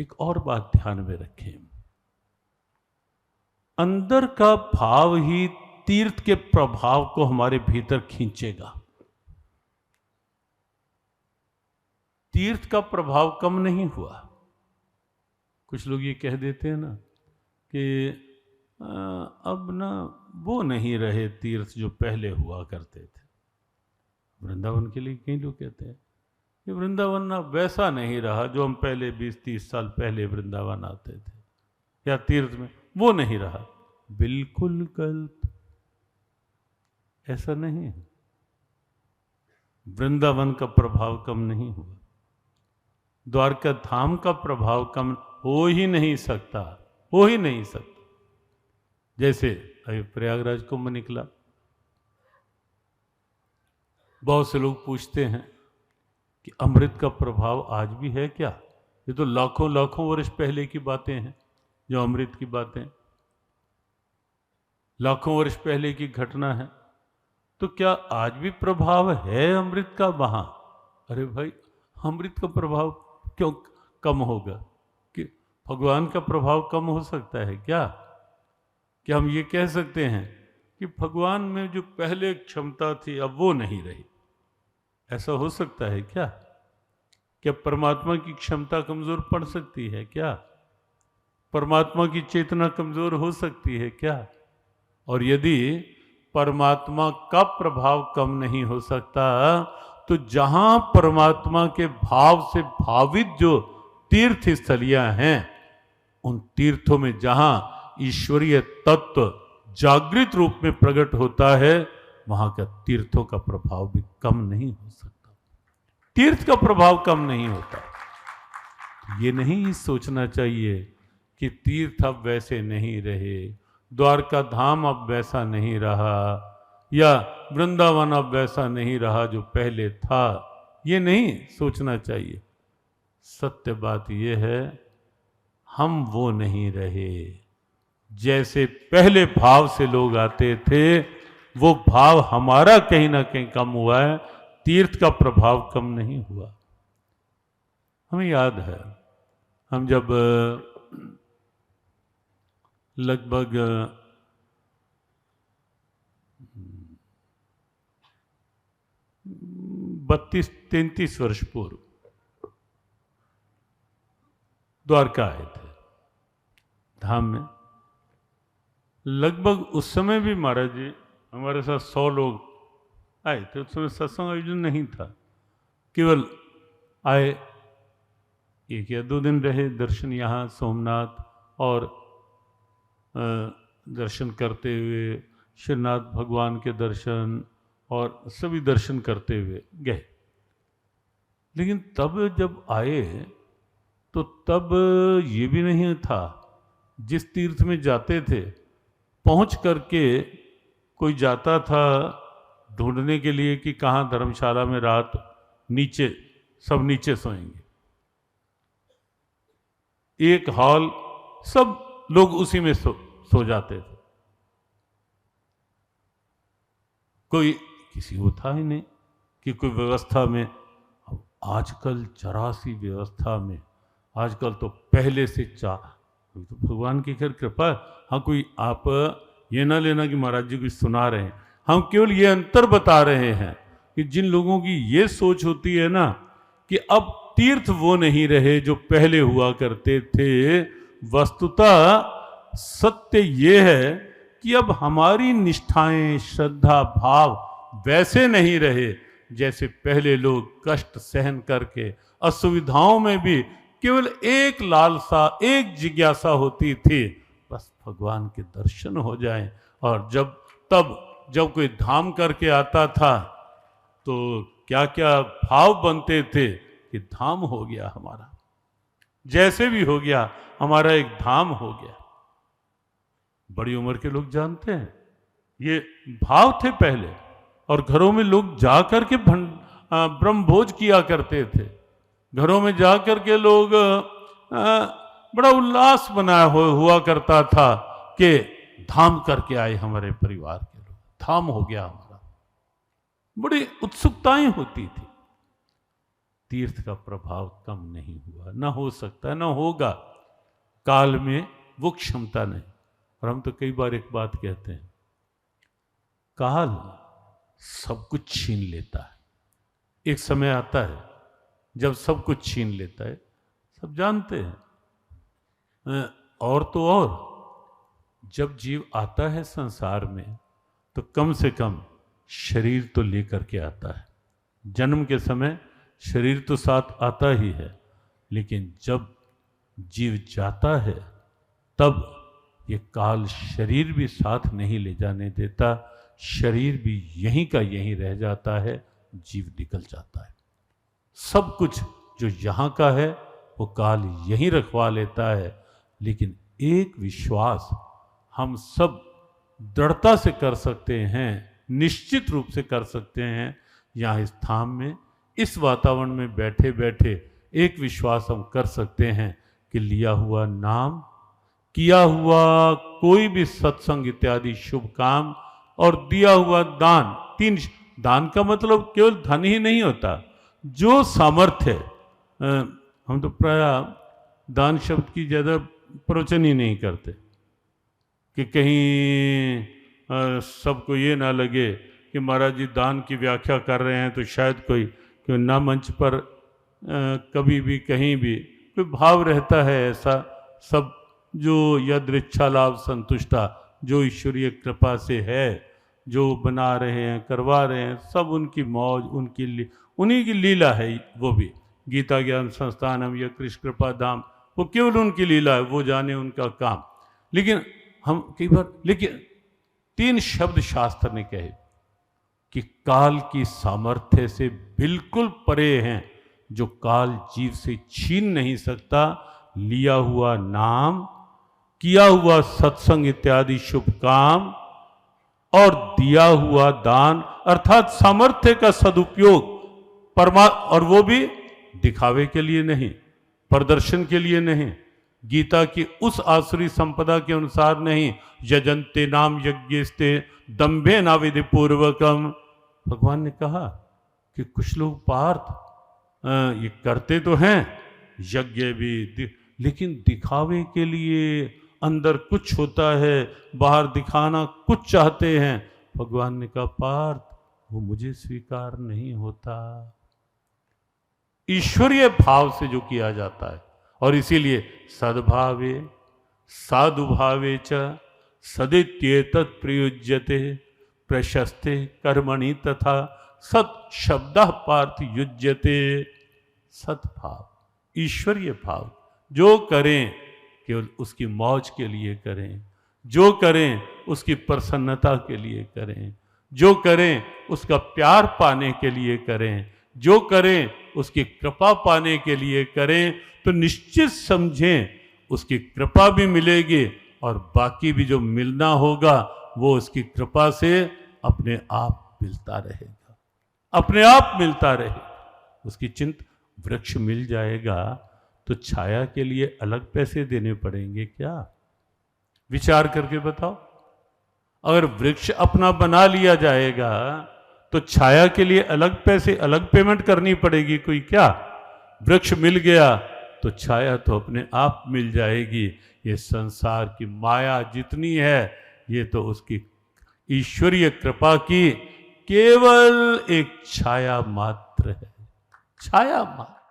एक और बात ध्यान में रखें, अंदर का भाव ही तीर्थ के प्रभाव को हमारे भीतर खींचेगा। तीर्थ का प्रभाव कम नहीं हुआ। कुछ लोग ये कह देते हैं ना कि अब ना वो नहीं रहे तीर्थ जो पहले हुआ करते थे। वृंदावन के लिए कई लोग कहते हैं कि वृंदावन ना वैसा नहीं रहा जो हम पहले 20-30 साल पहले वृंदावन आते थे, या तीर्थ में वो नहीं रहा। बिल्कुल गलत, ऐसा नहीं है। वृंदावन का प्रभाव कम नहीं हुआ, द्वारका धाम का प्रभाव कम हो ही नहीं सकता, हो ही नहीं सकता। जैसे अभी प्रयागराज कुंभ निकला, बहुत से लोग पूछते हैं कि अमृत का प्रभाव आज भी है क्या? ये तो लाखों लाखों वर्ष पहले की बातें हैं, जो अमृत की बातें लाखों वर्ष पहले की घटना है। तो क्या आज भी प्रभाव है अमृत का वहां? अरे भाई, अमृत का प्रभाव क्यों कम होगा? कि भगवान का प्रभाव कम हो सकता है क्या? क्या हम ये कह सकते हैं कि भगवान में जो पहले क्षमता थी अब वो नहीं रही? ऐसा हो सकता है क्या? क्या परमात्मा की क्षमता कमजोर पड़ सकती है क्या? परमात्मा की चेतना कमजोर हो सकती है क्या? और यदि परमात्मा का प्रभाव कम नहीं हो सकता, तो जहां परमात्मा के भाव से भावित जो तीर्थ स्थलियां हैं, उन तीर्थों में जहां ईश्वरीय तत्व जागृत रूप में प्रकट होता है, वहां का तीर्थों का प्रभाव भी कम नहीं हो सकता। तीर्थ का प्रभाव कम नहीं होता। ये नहीं सोचना चाहिए कि तीर्थ अब वैसे नहीं रहे, द्वारका धाम अब वैसा नहीं रहा, या वृंदावन अब वैसा नहीं रहा जो पहले था। ये नहीं सोचना चाहिए। सत्य बात यह है, हम वो नहीं रहे। जैसे पहले भाव से लोग आते थे, वो भाव हमारा कहीं ना कहीं कम हुआ है, तीर्थ का प्रभाव कम नहीं हुआ। हमें याद है, हम जब लगभग 32-33 वर्ष पूर्व द्वारका आए थे धाम में। लगभग उस समय भी महाराज जी हमारे साथ 100 लोग आए थे। उस समय सत्संग आयोजन नहीं था, केवल आए, 1 या 2 दिन रहे, दर्शन यहाँ सोमनाथ और दर्शन करते हुए, श्रीनाथ भगवान के दर्शन और सभी दर्शन करते हुए गए। लेकिन तब जब आए तो तब ये भी नहीं था, जिस तीर्थ में जाते थे पहुंच करके कोई जाता था ढूंढने के लिए कि कहाँ धर्मशाला में रात, नीचे, सब नीचे सोएंगे, एक हॉल, सब लोग उसी में सो जाते थे। कोई किसी को था ही नहीं कि कोई व्यवस्था में। अब आजकल जरा सी व्यवस्था में, आजकल तो पहले से तो भगवान की खैर कृपा। हाँ, कोई आप ये ना लेना कि महाराज जी कुछ सुना रहे हैं, हम केवल ये अंतर बता रहे हैं कि जिन लोगों की ये सोच होती है ना कि अब तीर्थ वो नहीं रहे जो पहले हुआ करते थे, वस्तुतः सत्य ये है कि अब हमारी निष्ठाएं, श्रद्धा, भाव वैसे नहीं रहे जैसे पहले लोग कष्ट सहन करके, असुविधाओं में भी केवल एक लालसा, एक जिज्ञासा होती थी, बस भगवान के दर्शन हो जाएं। और जब कोई धाम करके आता था तो क्या क्या भाव बनते थे कि धाम हो गया हमारा, जैसे भी हो गया हमारा एक धाम हो गया। बड़ी उम्र के लोग जानते हैं, ये भाव थे पहले। और घरों में लोग जाकर के ब्रह्म भोज किया करते थे। घरों में जाकर के लोग बड़ा उल्लास बनाया हुआ करता था कि धाम करके आए हमारे परिवार के लोग, धाम हो गया हमारा। बड़ी उत्सुकताएं होती थी। तीर्थ का प्रभाव कम नहीं हुआ, न हो सकता, न होगा। काल में वो क्षमता नहीं। और हम तो कई बार एक बात कहते हैं, काल सब कुछ छीन लेता है। एक समय आता है जब सब कुछ छीन लेता है, सब जानते हैं। और तो और, जब जीव आता है संसार में तो कम से कम शरीर तो लेकर के आता है। जन्म के समय शरीर तो साथ आता ही है, लेकिन जब जीव जाता है तब ये काल शरीर भी साथ नहीं ले जाने देता। शरीर भी यहीं का यहीं रह जाता है, जीव निकल जाता है। सब कुछ जो यहाँ का है वो काल यहीं रखवा लेता है। लेकिन एक विश्वास हम सब दृढ़ता से कर सकते हैं, निश्चित रूप से कर सकते हैं। यहाँ इस धाम में, इस वातावरण में बैठे बैठे एक विश्वास हम कर सकते हैं कि लिया हुआ नाम, किया हुआ कोई भी सत्संग इत्यादि शुभ काम और दिया हुआ दान, तीन दान का मतलब केवल धन ही नहीं होता, जो सामर्थ्य है। हम तो प्राय दान शब्द की ज़्यादा प्रवचन ही नहीं करते कि कहीं सबको ये ना लगे कि महाराज जी दान की व्याख्या कर रहे हैं तो शायद कोई ना मंच पर कभी भी कहीं भी कोई भाव रहता है ऐसा। सब जो यदृच्छा लाभ संतुष्टा, जो ईश्वरीय कृपा से है, जो बना रहे हैं, करवा रहे हैं, सब उनकी मौज, उन्हीं की लीला है। वो भी गीता ज्ञान संस्थानम या कृष्ण कृपा धाम, वो केवल उनकी लीला है, वो जाने उनका काम। लेकिन हम कई बार, लेकिन तीन शब्द शास्त्र ने कहे कि काल की सामर्थ्य से बिल्कुल परे हैं, जो काल जीव से छीन नहीं सकता। लिया हुआ नाम, किया हुआ सत्संग इत्यादि शुभ काम और दिया हुआ दान, अर्थात सामर्थ्य का सदुपयोग और वो भी दिखावे के लिए नहीं, प्रदर्शन के लिए नहीं, गीता की उस आसुरी संपदा के अनुसार नहीं। यजन्ते नाम यज्ञस्ते दंभे नाविधि पूर्वकम। भगवान ने कहा कि कुछ लोग पार्थ ये करते तो हैं यज्ञ भी, लेकिन दिखावे के लिए, अंदर कुछ होता है, बाहर दिखाना कुछ चाहते हैं। भगवान ने कहा पार्थ, वो मुझे स्वीकार नहीं होता। ईश्वरीय भाव से जो किया जाता है, और इसीलिए सद्भावे साधुभावे च सदित्येतत् प्रयुज्यते प्रशस्ते कर्मणि तथा सत् शब्दः पार्थ युज्यते। सद्भाव, ईश्वरीय भाव, जो करें केवल उसकी मौज के लिए करें, जो करें उसकी प्रसन्नता के लिए करें, जो करें उसका प्यार पाने के लिए करें, जो करें उसकी कृपा पाने के लिए करें, तो निश्चित समझें उसकी कृपा भी मिलेगी और बाकी भी जो मिलना होगा वो उसकी कृपा से अपने आप मिलता रहेगा, अपने आप मिलता रहेगा। उसकी चिंता, वृक्ष मिल जाएगा तो छाया के लिए अलग पैसे देने पड़ेंगे क्या? विचार करके बताओ। अगर वृक्ष अपना बना लिया जाएगा तो छाया के लिए अलग पैसे, अलग पेमेंट करनी पड़ेगी कोई क्या? वृक्ष मिल गया तो छाया तो अपने आप मिल जाएगी। ये संसार की माया जितनी है, ये तो उसकी ईश्वरीय कृपा की केवल एक छाया मात्र है, छाया मात्र।